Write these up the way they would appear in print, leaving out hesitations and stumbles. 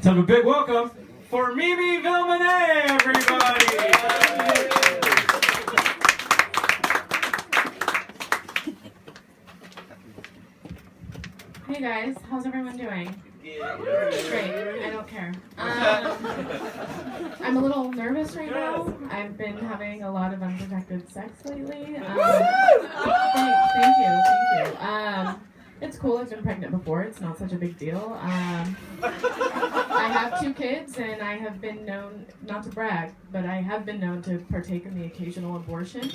Let's have a big welcome for Mimi Villeneuve, everybody! Hey guys, how's everyone doing? Great, I don't care. I'm a little nervous right now. I've been having a lot of unprotected sex lately. Thank you. It's cool, I've been pregnant before, it's not such a big deal. I have 2 kids and I have been known, not to brag, but I have been known to partake in the occasional abortion.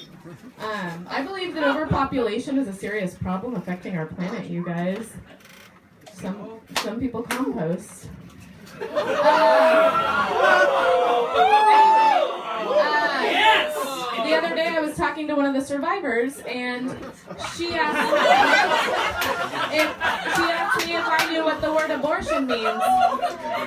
I believe that overpopulation is a serious problem affecting our planet, you guys. Some people compost. The other day I was talking to one of the survivors and she asked me if I knew what the word abortion means.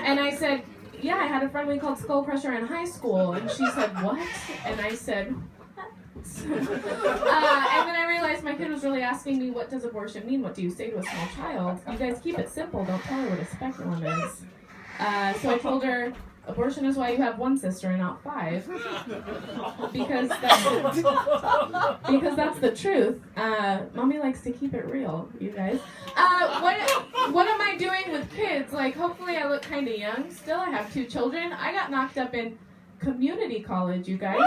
And I said, yeah, I had a friend we called Skull Crusher in high school. And she said, what? And I said, and then I realized my kid was really asking me, what does abortion mean? What do you say to a small child? You guys keep it simple. Don't tell her what a speculum is. So I told her, abortion is why you have 1 sister and not 5. Because that's the truth. Mommy likes to keep it real, you guys. What am I doing with kids? Like, hopefully I look kind of young. Still, I have 2 children. I got knocked up in community college, you guys.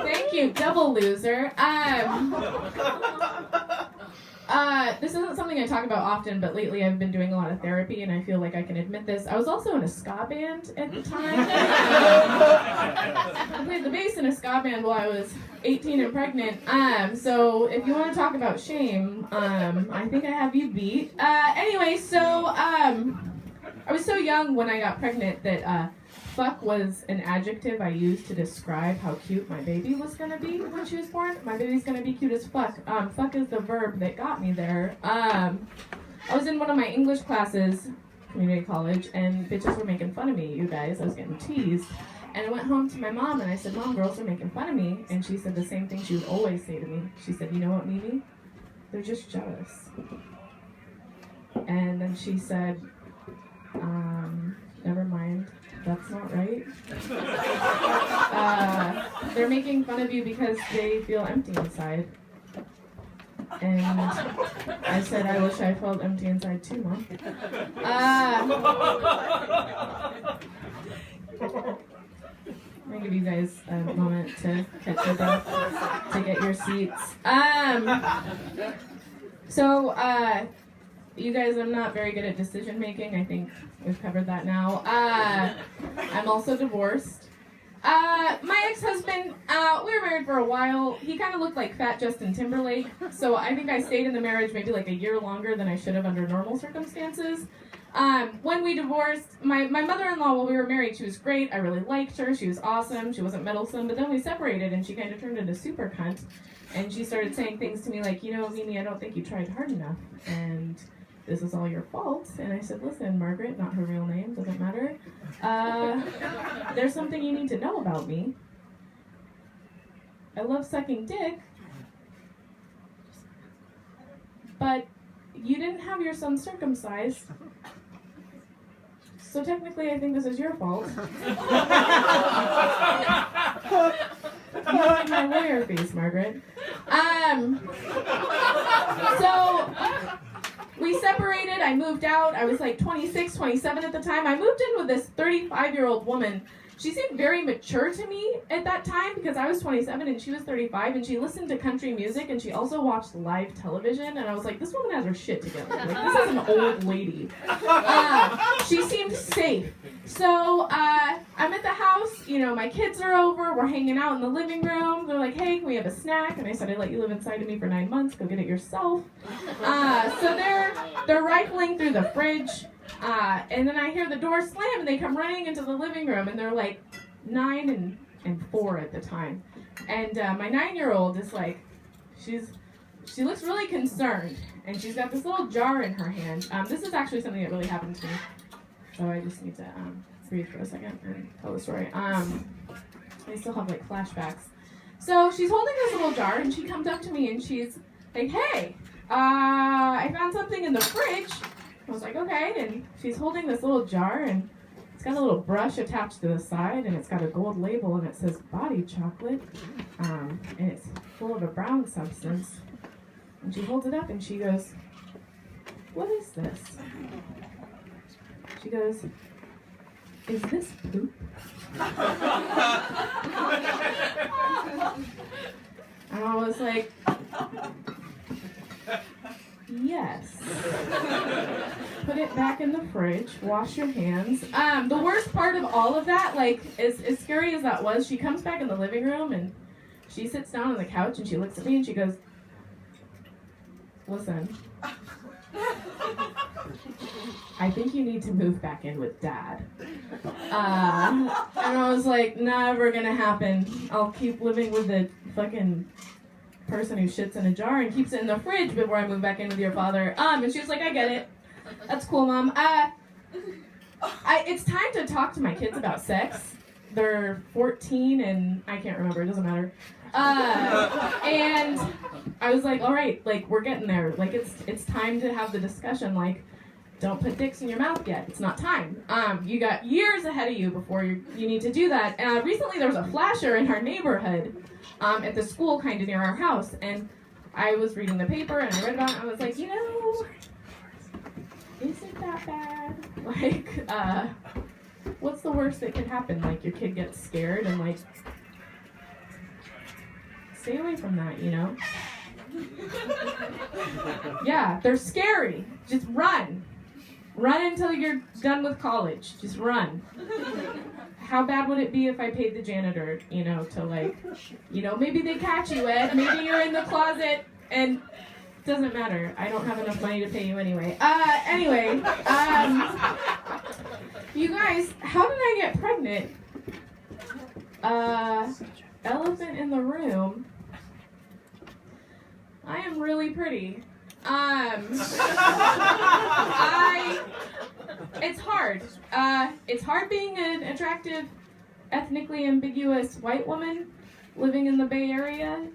Thank you, double loser. This isn't something I talk about often, but lately I've been doing a lot of therapy, and I feel like I can admit this. I was also in a ska band at the time. I played the bass in a ska band while I was 18 and pregnant. So if you want to talk about shame, I think I have you beat. Anyway, so I was so young when I got pregnant that fuck was an adjective I used to describe how cute my baby was going to be when she was born. My baby's going to be cute as fuck. Fuck is the verb that got me there. I was in one of my English classes, community college, and bitches were making fun of me, you guys. I was getting teased. And I went home to my mom and I said, Mom, girls are making fun of me. And she said the same thing she would always say to me. She said, you know what, Mimi? They're just jealous. And then she said, never mind. That's not right. They're making fun of you because they feel empty inside. And I said, I wish I felt empty inside too, Mom. I'm going to give you guys a moment to catch your breath, to get your seats. You guys, I'm not very good at decision making. I think we've covered that now. I'm also divorced. My ex-husband, we were married for a while. He kind of looked like fat Justin Timberlake, so I think I stayed in the marriage maybe like a year longer than I should have under normal circumstances. When we divorced, my mother-in-law, while we were married, she was great. I really liked her. She was awesome. She wasn't meddlesome. But then we separated, and she kind of turned into super cunt. And she started saying things to me like, you know, Mimi, I don't think you tried hard enough. And this is all your fault. And I said, listen, Margaret, not her real name, doesn't matter. There's something you need to know about me. I love sucking dick. But you didn't have your son circumcised. So technically, I think this is your fault. You like my lawyer face, Margaret. So we separated. I moved out. I was like 26, 27 at the time. I moved in with this 35-year-old woman. She seemed very mature to me at that time because I was 27 and she was 35, and she listened to country music and she also watched live television, and I was like, this woman has her shit together. Like, this is an old lady. She seemed safe. So I'm at the house, you know, my kids are over, we're hanging out in the living room. They're like, hey, can we have a snack? And I said, I let you live inside of me for 9 months, go get it yourself. So they're rifling through the fridge. And then I hear the door slam and they come running into the living room, and they're like 9 and 4 at the time. And my 9-year-old is like, she looks really concerned, and she's got this little jar in her hand. This is actually something that really happened to me. So I just need to breathe for a second and tell the story. I still have like flashbacks. So she's holding this little jar, and she comes up to me and she's like, hey, I found something in the fridge. I was like, okay. And she's holding this little jar, and it's got a little brush attached to the side, and it's got a gold label, and it says body chocolate, and it's full of a brown substance. And she holds it up, and she goes, what is this? She goes, is this poop? And I was like, yes. Put it back in the fridge, wash your hands. The worst part of all of that, like, as scary as that was, she comes back in the living room and she sits down on the couch and she looks at me and she goes, listen, I think you need to move back in with Dad. And I was like, never gonna happen. I'll keep living with the fucking person who shits in a jar and keeps it in the fridge before I move back in with your father. And she was like, I get it. That's cool, Mom. It's time to talk to my kids about sex. They're 14 and I can't remember, it doesn't matter. And I was like, all right, like, we're getting there. Like, it's time to have the discussion. Like, don't put dicks in your mouth yet. It's not time. You got years ahead of you before you need to do that. Recently there was a flasher in our neighborhood at the school kind of near our house. And I was reading the paper and I read about it and I was like, you know, isn't that bad? Like, what's the worst that could happen? Like, your kid gets scared and, like, stay away from that, you know? Yeah, they're scary. Just run. Run until you're done with college. Just run. How bad would it be if I paid the janitor, you know, to, like, you know, maybe they catch you, Ed. Maybe you're in the closet and it doesn't matter. I don't have enough money to pay you anyway. You guys, how did I get pregnant? Elephant in the room. I am really pretty. It's hard. It's hard being an attractive, ethnically ambiguous white woman living in the Bay Area.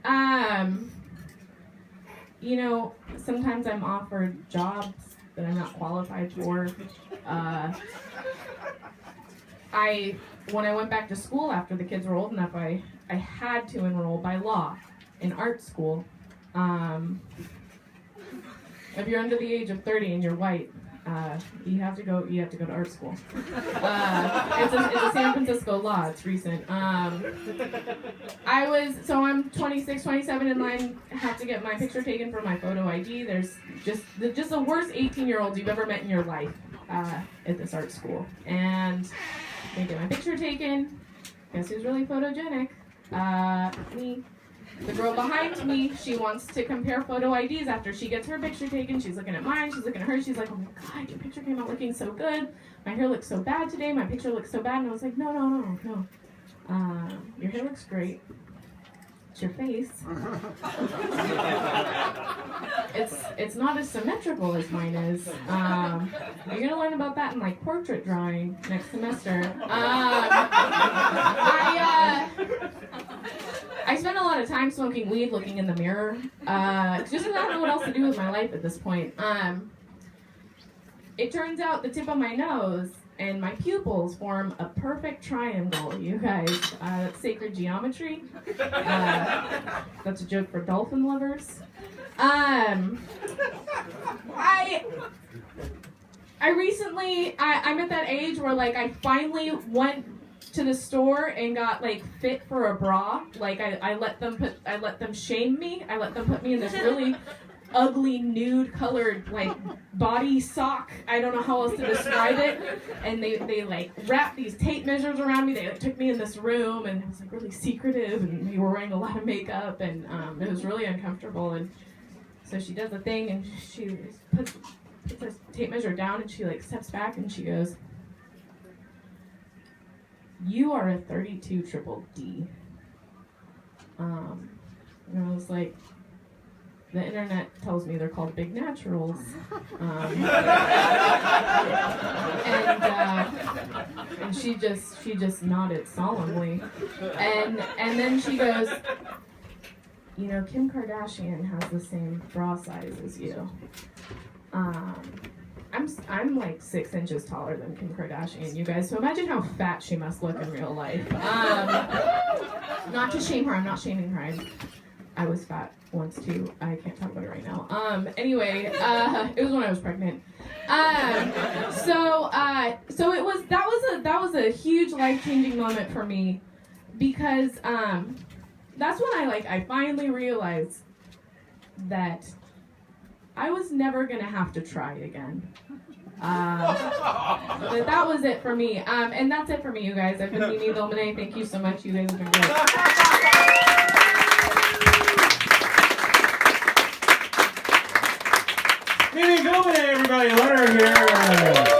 You know, sometimes I'm offered jobs that I'm not qualified for. When I went back to school after the kids were old enough, I had to enroll by law in art school. If you're under the age of 30 and you're white, you have to go to art school. It's a San Francisco law. It's recent. I'm 26, 27 in line. Have to get my picture taken for my photo ID. There's just the worst 18-year-olds you've ever met in your life at this art school. And they get my picture taken. Guess who's really photogenic? Me. The girl behind me, she wants to compare photo IDs after she gets her picture taken. She's looking at mine, she's looking at hers, she's like, oh my God, your picture came out looking so good. My hair looks so bad today, my picture looks so bad. And I was like, no. Your hair looks great. It's your face. It's not as symmetrical as mine is. You're gonna learn about that in, like, portrait drawing next semester. I spend a lot of time smoking weed, looking in the mirror, just because I don't know what else to do with my life at this point. It turns out the tip of my nose and my pupils form a perfect triangle, you guys. That's sacred geometry. That's a joke for dolphin lovers. I'm at that age where, like, I finally went to the store and got, like, fit for a bra. Like, I let them shame me. I let them put me in this really ugly nude colored, like, body sock. I don't know how else to describe it. And they like wrapped these tape measures around me. They, like, took me in this room and it was, like, really secretive and we were wearing a lot of makeup and it was really uncomfortable. And so she does the thing and she puts the tape measure down and she, like, steps back and she goes, you are a 32 triple D. And I was like, the internet tells me they're called big naturals. And she just nodded solemnly. And then she goes, you know, Kim Kardashian has the same bra size as you. I'm like 6 inches taller than Kim Kardashian, you guys. So imagine how fat she must look in real life. Not to shame her. I'm not shaming her. I was fat once too. I can't talk about it right now. Anyway, it was when I was pregnant. So it was that was a huge life-changing moment for me, because that's when I finally realized that I was never gonna have to try again. That was it for me. And that's it for me, you guys. I've been Mimi Vilmene. Thank you so much. You guys have been great. Mimi Vilmene, everybody, let her hear.